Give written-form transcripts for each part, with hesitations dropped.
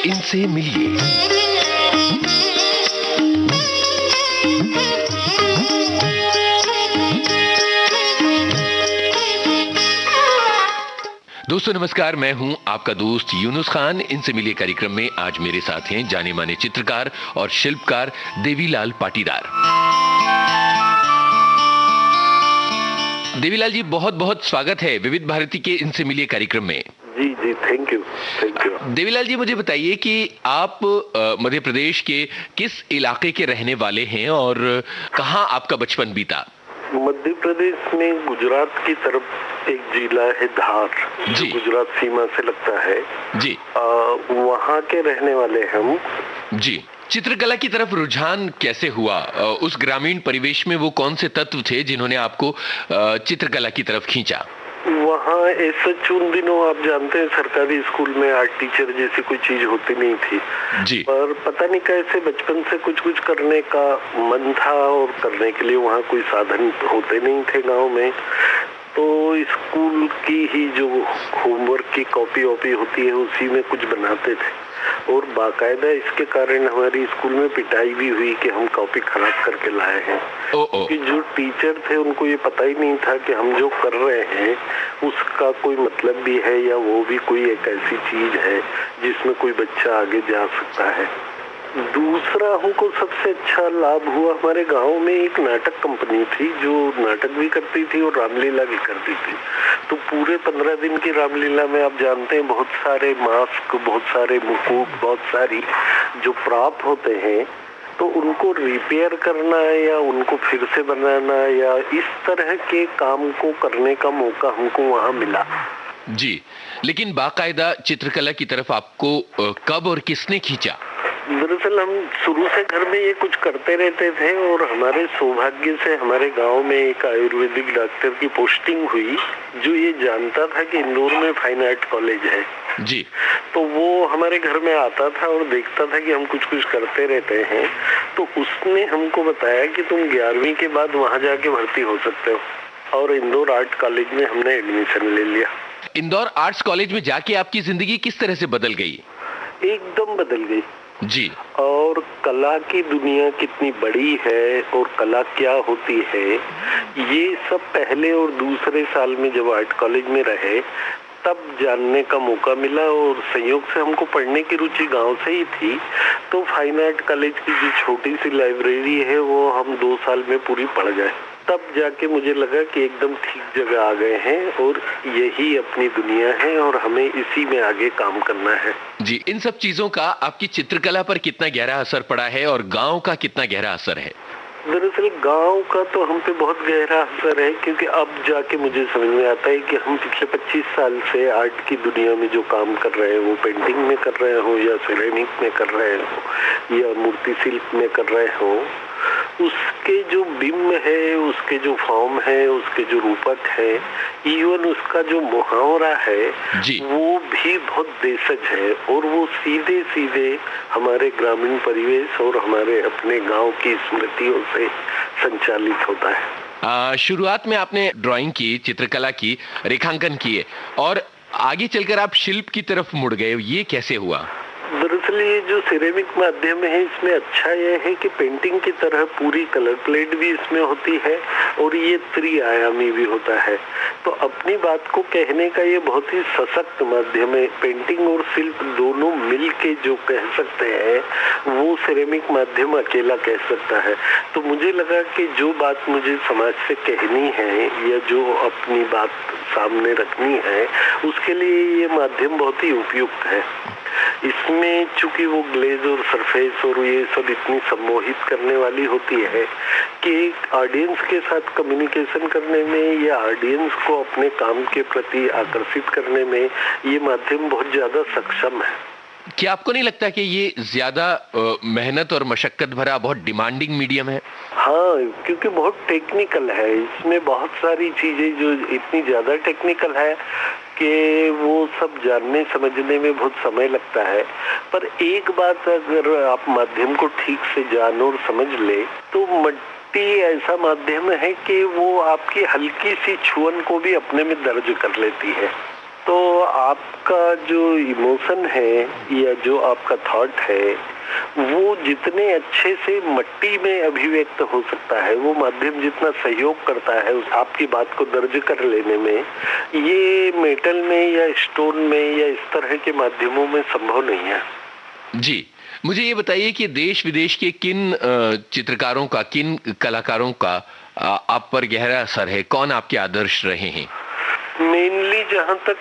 इनसे मिलिए। दोस्तों नमस्कार, मैं हूं आपका दोस्त यूनुस खान। इनसे मिलिए कार्यक्रम में आज मेरे साथ हैं जाने माने चित्रकार और शिल्पकार देवीलाल पाटीदार। देवीलाल जी, बहुत बहुत स्वागत है विविध भारती के इनसे मिलिए कार्यक्रम में। जी जी, थैंक यू। देवीलाल जी, मुझे बताइए कि आप मध्य प्रदेश के किस इलाके के रहने वाले हैं और कहाँ आपका बचपन बीता? मध्य प्रदेश में गुजरात की तरफ एक जिला है धार, जो गुजरात सीमा से लगता है जी। वहाँ के रहने वाले हम जी। चित्रकला की तरफ रुझान कैसे हुआ? उस ग्रामीण परिवेश में वो कौन से तत्व थे जिन्होंने आपको चित्रकला की तरफ खींचा? वहाँ ऐसे उन दिनों आप जानते हैं सरकारी स्कूल में आर्ट टीचर जैसी कोई चीज होती नहीं थी जी। पर पता नहीं कैसे बचपन से कुछ करने का मन था और करने के लिए वहाँ कोई साधन होते नहीं थे गांव में। तो स्कूल की ही जो होमवर्क की कॉपी वॉपी होती है उसी में कुछ बनाते थे और बाकायदा इसके कारण हमारी स्कूल में पिटाई भी हुई कि हम कॉपी खराब करके लाए हैं। कि जो टीचर थे उनको ये पता ही नहीं था कि हम जो कर रहे हैं उसका कोई मतलब भी है या वो भी कोई एक ऐसी चीज है जिसमें कोई बच्चा आगे जा सकता है। दूसरा हमको सबसे अच्छा लाभ हुआ, हमारे गांव में एक नाटक कंपनी थी जो नाटक भी करती थी और रामलीला भी करती थी। तो पूरे 15 दिन की रामलीला में आप जानते हैं बहुत सारे मास्क, बहुत सारे मुकुट, बहुत सारी जो प्राप होते हैं तो उनको रिपेयर करना या उनको फिर से बनाना या इस तरह के काम को करने का मौका हमको वहाँ मिला। जी, लेकिन बाकायदा चित्रकला की तरफ आपको कब और किसने खींचा? दरअसल हम शुरू से घर में ये कुछ करते रहते थे और हमारे सौभाग्य से हमारे गांव में एक आयुर्वेदिक डॉक्टर की पोस्टिंग हुई जो ये जानता था कि इंदौर में फाइन आर्ट कॉलेज है जी। तो वो हमारे घर में आता था और देखता था कि हम कुछ करते रहते हैं। तो उसने हमको बताया कि तुम 11वीं के बाद वहाँ जाके भर्ती हो सकते हो और इंदौर आर्ट कॉलेज में हमने एडमिशन ले लिया। इंदौर आर्ट्स कॉलेज में जाके आपकी जिंदगी किस तरह से बदल गई? एकदम बदल गई जी। और कला की दुनिया कितनी बड़ी है और कला क्या होती है ये सब पहले और दूसरे साल में जब आर्ट कॉलेज में रहे तब जानने का मौका मिला। और संयोग से हमको पढ़ने की रुचि गांव से ही थी तो फाइन आर्ट कॉलेज की जो छोटी सी लाइब्रेरी है वो हम 2 साल में पूरी पढ़ गए। तब जाके मुझे लगा कि एकदम ठीक जगह आ गए हैं और यही अपनी दुनिया है और हमें इसी में आगे काम करना है। जी, इन सब चीजों का आपकी चित्रकला पर कितना गहरा असर पड़ा है और गांव का कितना गहरा असर है? दरअसल गांव का तो हम पे बहुत गहरा असर है क्योंकि अब जाके मुझे समझ में आता है कि हम पिछले 25 साल से आर्ट की दुनिया में जो काम कर रहे हैं वो पेंटिंग में कर रहे हो या सिरेमिक में कर रहे हो या मूर्ति शिल्प में कर रहे हो, उसके जो बिंब है, उसके जो फॉर्म है, उसके जो रूपक है, इवन उसका जो मुहावरा है वो भी बहुत देशज है और वो सीधे सीधे हमारे ग्रामीण परिवेश और हमारे अपने गांव की स्मृतियों से संचालित होता है। शुरुआत में आपने ड्राइंग की, चित्रकला की, रेखांकन किए और आगे चलकर आप शिल्प की तरफ मुड़ गए, ये कैसे हुआ? दरअसल ये जो सिरेमिक माध्यम है इसमें अच्छा यह है कि पेंटिंग की तरह पूरी कलर प्लेट भी इसमें होती है और ये त्रिआयामी भी होता है। तो अपनी बात को कहने का ये बहुत ही सशक्त माध्यम है। पेंटिंग और शिल्प दोनों मिल के जो कह सकते हैं वो सिरेमिक माध्यम अकेला कह सकता है। तो मुझे लगा कि जो बात मुझे समाज से कहनी है या जो अपनी बात सामने रखनी है उसके लिए ये माध्यम बहुत ही उपयुक्त है। इसमें चूंकि वो ग्लेज और सरफेस और ये सब इतनी सम्मोहित करने वाली होती है कि ऑडियंस के साथ कम्युनिकेशन करने में या ऑडियंस को अपने काम के प्रति आकर्षित करने में ये माध्यम बहुत ज्यादा सक्षम है। क्या आपको नहीं लगता कि ये ज्यादा मेहनत और मशक्कत भरा बहुत डिमांडिंग मीडियम है? हाँ, क्योंकि बहुत टेक्निकल है, इसमें बहुत सारी चीजें जो इतनी ज्यादा टेक्निकल है कि वो सब जानने समझने में बहुत समय लगता है। पर एक बात अगर आप माध्यम को ठीक से जानो और समझ ले तो मिट्टी ऐसा माध्यम है कि वो आपकी हल्की सी छुअन को भी अपने में दर्ज कर लेती है। तो आपका जो इमोशन है या जो आपका थॉट है वो जितने अच्छे से मिट्टी में अभिव्यक्त हो सकता है, वो माध्यम जितना सहयोग करता है उस आपकी बात को दर्ज कर लेने में, ये मेटल में या स्टोन में या इस तरह के माध्यमों में संभव नहीं है। जी, मुझे ये बताइए कि देश विदेश के किन चित्रकारों का, किन कलाकारों का आप पर गहरा असर है? कौन आपके आदर्श रहे हैं? मेनली जहाँ तक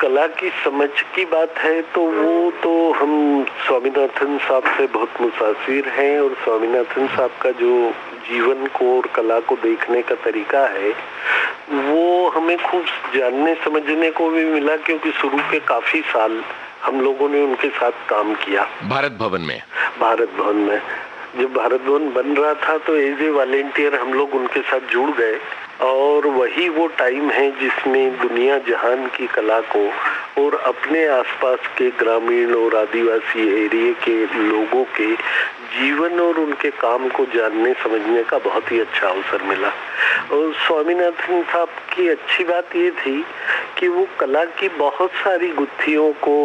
कला की समझ की बात है तो वो तो हम स्वामीनाथन साहब से बहुत मुतासिर हैं, और स्वामीनाथन साहब का जो जीवन को और कला को देखने का तरीका है वो हमें खूब जानने समझने को भी मिला, क्योंकि शुरू के काफी साल हम लोगों ने उनके साथ काम किया। भारत भवन में जब भारत भवन बन रहा था तो एज ए वॉलेंटियर हम लोग उनके साथ जुड़ गए, और वही वो टाइम है जिसमें दुनिया जहान की कला को और अपने आसपास के ग्रामीण और आदिवासी एरिया के लोगों के जीवन और उनके काम को जानने समझने का बहुत ही अच्छा अवसर मिला। और स्वामीनाथन साहब की अच्छी बात ये थी कि वो कला की बहुत सारी गुत्थियों को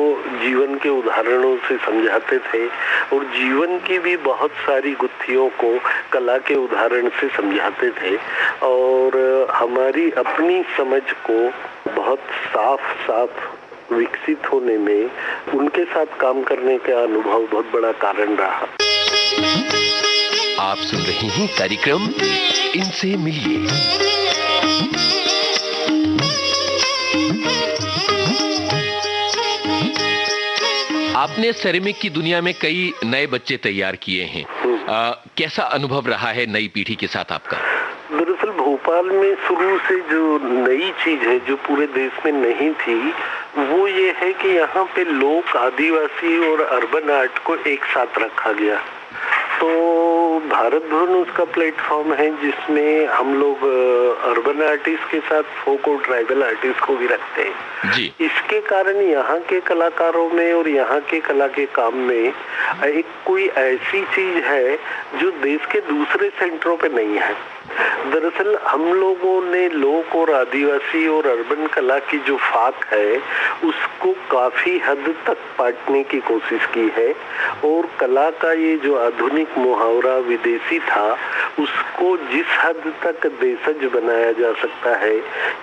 जीवन के उदाहरणों से समझाते थे, और जीवन की भी बहुत सारी गुत्थियों को कला के उदाहरण से समझाते थे, और हमारी अपनी समझ को बहुत साफ विकसित होने में उनके साथ काम करने का अनुभव बहुत बड़ा कारण रहा। आप सुन रहे हैं कार्यक्रम इनसे मिलिए। आपने सेरेमिक की दुनिया में कई नए बच्चे तैयार किए हैं। कैसा अनुभव रहा है नई पीढ़ी के साथ आपका? दरअसल भोपाल में शुरू से जो नई चीज है जो पूरे देश में नहीं थी वो ये है कि यहाँ पे लोक, आदिवासी और अर्बन आर्ट को एक साथ रखा गया। तो भारत भवन उसका प्लेटफॉर्म है जिसमें हम लोग अर्बन आर्टिस्ट के साथ फोक और ट्राइबल आर्टिस्ट को भी रखते हैं जी। इसके कारण यहाँ के कलाकारों में और यहाँ के कला के काम में एक कोई ऐसी चीज है जो देश के दूसरे सेंटरों पे नहीं है। दरअसल हम लोगों ने लोक और आदिवासी और अर्बन कला की जो फाक है उसको काफी हद तक पाटने की कोशिश की है, और कला का ये जो आधुनिक मुहावरा विदेशी था उसको जिस हद तक देशज बनाया जा सकता है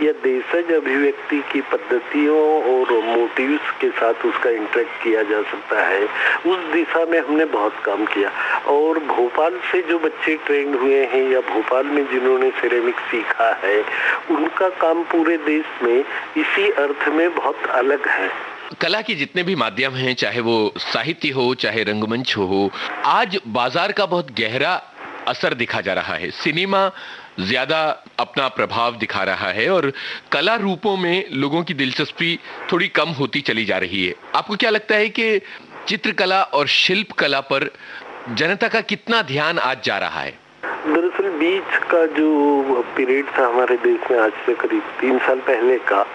या देशज अभिव्यक्ति की पद्धतियों और मोटिव्स के साथ उसका इंटरेक्ट किया जा सकता है, उस दिशा में हमने बहुत काम किया। और भोपाल से जो बच्चे ट्रेंड हुए हैं या भोपाल में जिन्होंने सिरेमिक सीखा है उनका काम पूरे देश में इसी अर्थ में बहुत अलग है। कला के जितने भी माध्यम हैं, चाहे वो साहित्य हो चाहे रंगमंच हो, आज बाजार का बहुत गहरा असर दिखा जा रहा है। सिनेमा ज्यादा अपना प्रभाव दिखा रहा है और कला रूपों में लोगों की दिलचस्पी थोड़ी कम होती चली जा रही है। आपको क्या लगता है कि चित्रकला और शिल्प कला पर जनता का कितना ध्यान आज जा रहा है? दरअसल बीच का जो पीरियड था हमारे देश में आज से करीब 3 साल पहले का,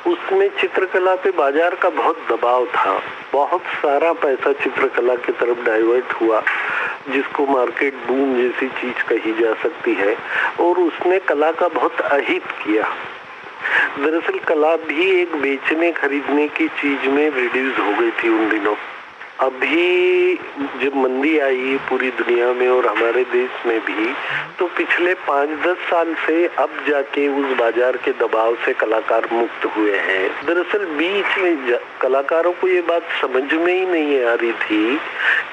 उसमें चित्रकला पे बाजार का बहुत दबाव था। बहुत सारा पैसा चित्रकला की तरफ डाइवर्ट हुआ जिसको मार्केट बूम जैसी चीज कही जा सकती है, और उसने कला का बहुत अहित किया। दरअसल कला भी एक बेचने खरीदने की चीज में रिड्यूस हो गई थी उन दिनों। अभी जब मंदी आई पूरी दुनिया में और हमारे देश में भी, तो पिछले 5-10 साल से अब जाके उस बाजार के दबाव से कलाकार मुक्त हुए हैं। दरअसल बीच में कलाकारों को ये बात समझ में ही नहीं आ रही थी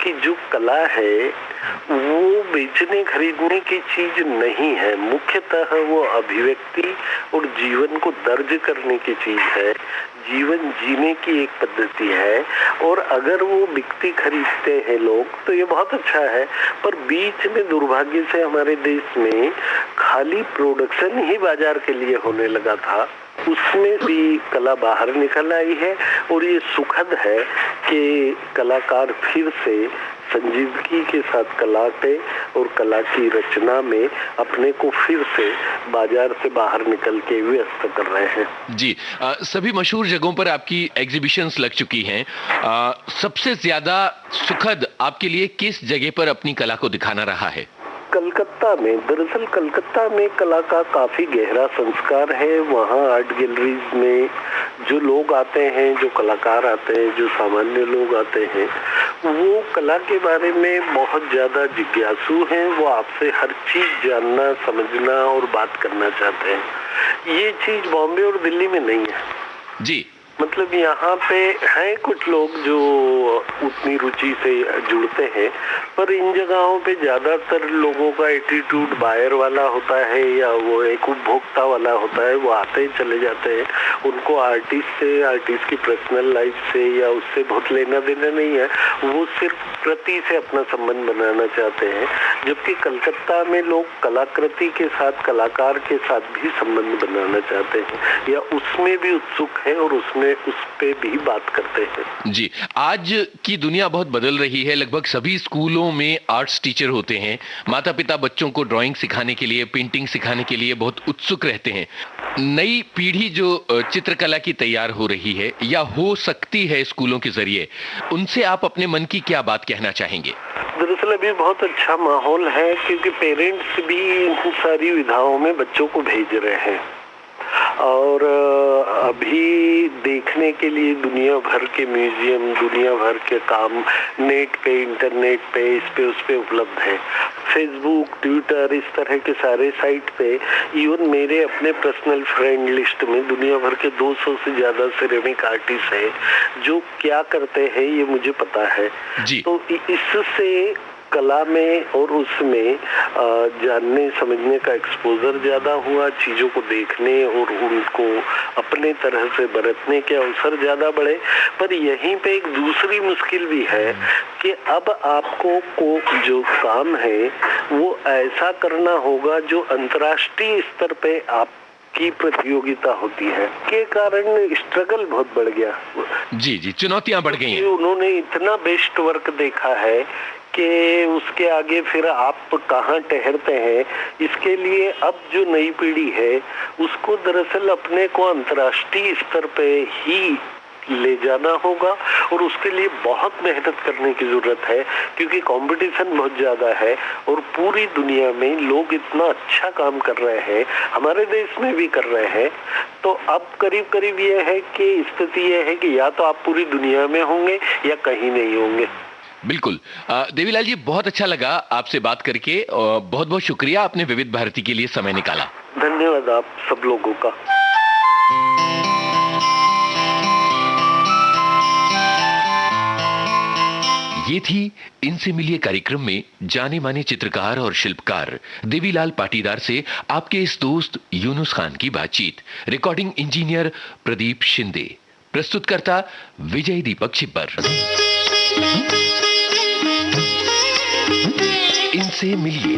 कि जो कला है वो बेचने खरीदने की चीज नहीं है, मुख्यतः वो अभिव्यक्ति और जीवन को दर्ज करने की चीज है, जीवन जीने की एक पद्धति है। और अगर वो बिकती खरीदते हैं लोग तो ये बहुत अच्छा है, पर बीच में दुर्भाग्य से हमारे देश में खाली प्रोडक्शन ही बाजार के लिए होने लगा था, उसमें भी कला बाहर निकल आई है। और ये सुखद है कि कलाकार फिर से संजीदगी के साथ कला पे और कला की रचना में अपने को फिर से बाजार से बाहर निकल के व्यस्त कर रहे हैं। जी, सभी मशहूर जगहों पर आपकी एग्जीबिशंस लग चुकी हैं। सबसे ज्यादा सुखद आपके लिए किस जगह पर अपनी कला को दिखाना रहा है? कलकत्ता में, दरअसल कलकत्ता में कला का काफी गहरा संस्कार है। वहाँ आर्ट गैलरीज में जो लोग आते हैं, जो कलाकार आते हैं, जो सामान्य लोग आते हैं, वो कला के बारे में बहुत ज्यादा जिज्ञासु हैं। वो आपसे हर चीज जानना, समझना और बात करना चाहते हैं। ये चीज बॉम्बे और दिल्ली में नहीं है जी। मतलब यहाँ पे हैं कुछ लोग जो उतनी रुचि से जुड़ते हैं, पर इन जगहों पे ज्यादातर लोगों का एटीट्यूड बायर वाला होता है या वो एक उपभोक्ता वाला होता है। वो आते हैं, चले जाते हैं। उनको आर्टिस्ट की पर्सनल लाइफ से या उससे बहुत लेना देना नहीं है। वो सिर्फ कृति से अपना संबंध बनाना चाहते हैं। जबकि कलकत्ता में लोग कलाकृति के साथ, कलाकार के साथ भी संबंध बनाना चाहते हैं या उसमें भी उत्सुक है और उसमें उस पे भी बात करते हैं। जी, आज की दुनिया बहुत बदल रही है। लगभग सभी स्कूलों में आर्ट्स टीचर होते हैं। माता पिता बच्चों को ड्राइंग सिखाने के लिए, पेंटिंग सिखाने के लिए बहुत उत्सुक रहते हैं। नई पीढ़ी जो चित्रकला की तैयार हो रही है या हो सकती है स्कूलों के जरिए, उनसे आप अपने मन की क्या बात कहना चाहेंगे? दरअसल अभी बहुत अच्छा माहौल है क्योंकि पेरेंट्स भी इन सारी विधाओं में बच्चों को भेज रहे हैं और अभी देखने के लिए दुनिया भर के म्यूजियम, दुनिया भर के काम नेट पे, इंटरनेट पे, इस पे उस पे उपलब्ध है। फेसबुक, ट्विटर, इस तरह के सारे साइट पे, इवन मेरे अपने पर्सनल फ्रेंड लिस्ट में दुनिया भर के 200 से ज्यादा सिरेमिक आर्टिस्ट हैं जो क्या करते हैं ये मुझे पता है जी। तो इससे कला में और उसमें जानने समझने का एक्सपोजर ज्यादा हुआ, चीजों को देखने और उनको अपने तरह से बरतने के अवसर ज्यादा बढ़े। पर यहीं पे एक दूसरी मुश्किल भी है कि अब आपको जो काम है वो ऐसा करना होगा जो अंतर्राष्ट्रीय स्तर पे आप की प्रतियोगिता होती है के कारण स्ट्रगल बहुत बढ़ गया। जी जी, चुनौतियां बढ़ गई हैं। उन्होंने इतना बेस्ट वर्क देखा है कि उसके आगे फिर आप कहाँ ठहरते हैं। इसके लिए अब जो नई पीढ़ी है उसको दरअसल अपने को अंतर्राष्ट्रीय स्तर पे ही ले जाना होगा और उसके लिए बहुत मेहनत करने की जरूरत है क्योंकि कंपटीशन बहुत ज्यादा है और पूरी दुनिया में लोग इतना अच्छा काम कर रहे हैं, हमारे देश में भी कर रहे हैं। तो अब करीब करीब ये है कि स्थिति ये है कि या तो आप पूरी दुनिया में होंगे या कहीं नहीं होंगे। बिल्कुल। देवीलाल जी, बहुत अच्छा लगा आपसे बात करके और बहुत बहुत शुक्रिया, आपने विविध भारती के लिए समय निकाला। धन्यवाद आप सब लोगों का। ये थी इनसे मिलिए कार्यक्रम में जाने माने चित्रकार और शिल्पकार देवीलाल पाटीदार से आपके इस दोस्त यूनुस खान की बातचीत। रिकॉर्डिंग इंजीनियर प्रदीप शिंदे, प्रस्तुतकर्ता विजय दीपक छिब्बर। इनसे मिलिए।